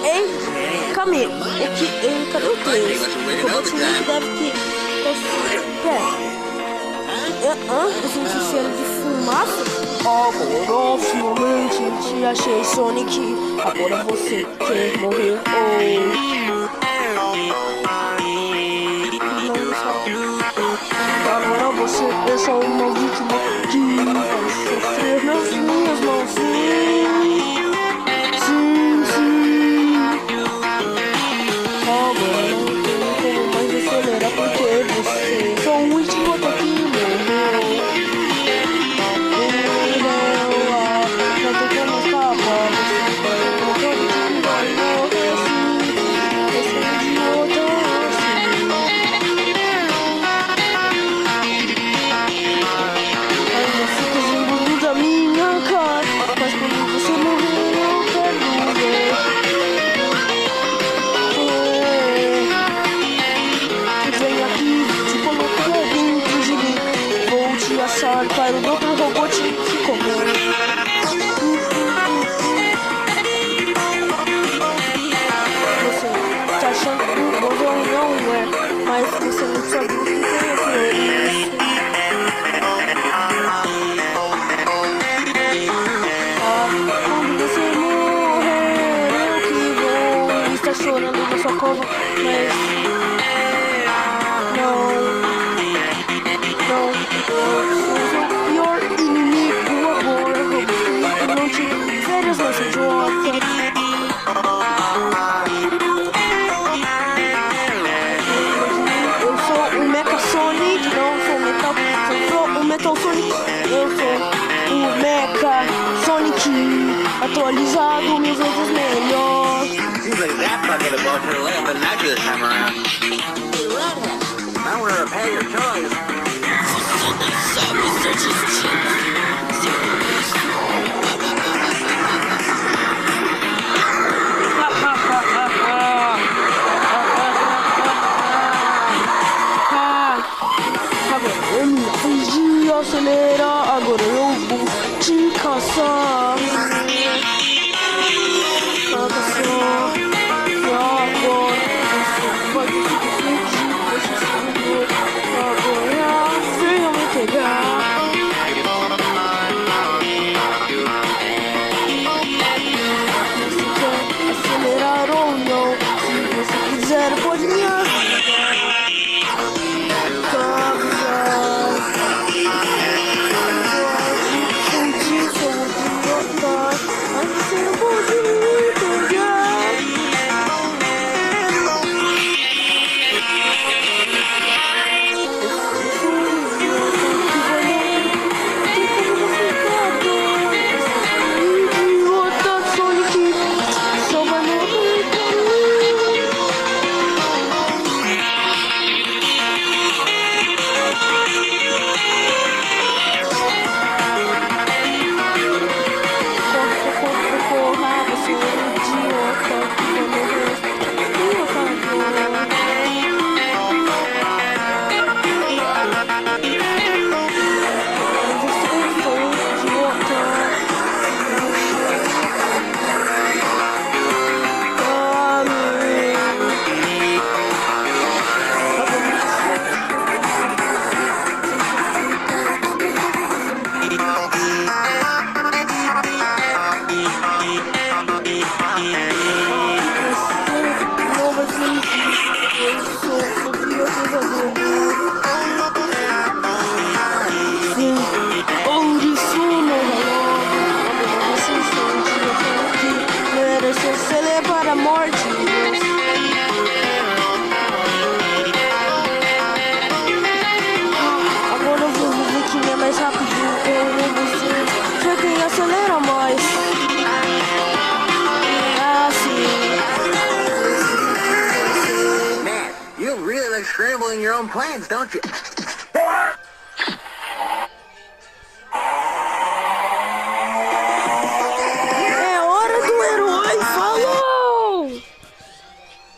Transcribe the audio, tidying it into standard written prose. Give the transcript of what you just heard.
Ei, calma aí. Cadê o 3? O robotinho deve ter... Pera. Eu senti cheiro de fumaça. Agora finalmente te achei, Sonic. Agora você quer morrer. Agora você é só uma vítima que vai sofrer nas minhas mãos. Sim. Agora não tem como mais acelerar porque você é só um idiota que morreu. Não tem como escapar. Não tem como vai morrer assim. Esse é um idiota assim. Ainda fica zimbando da minha cara. Mas quando você morrer eu quero ver. Vem aqui, te colocar dentro de mim. Vou te assar para o outro robô te comer. Você tá achando que o robô não é, mas você não sabe o que tem aqui. Quando você morrer, eu que vou estar chorando na sua cova, mas não, sou o pior inimigo agora, robô, não te férias nessa idiota. Eu sou o Mecha Sonic, não sou o Metal, sou o Metal Sonic, eu sou o Mecha Sonic atualizado, mil vezes melhor. Seems like that bucket of butter left a knife this time around. Now we're to repair your toys. Agora eu me fiz de acelerar, agora eu vou te caçar. Agora você vai fugir, você sabe. Agora venha me pegar. Você quer acelerar ou não? Se você quiser, pode me celebra a morte. Agora eu vou ver quem é mais rápido. Você já quem acelera mais. Man, you really like scrambling your own plans, don't you?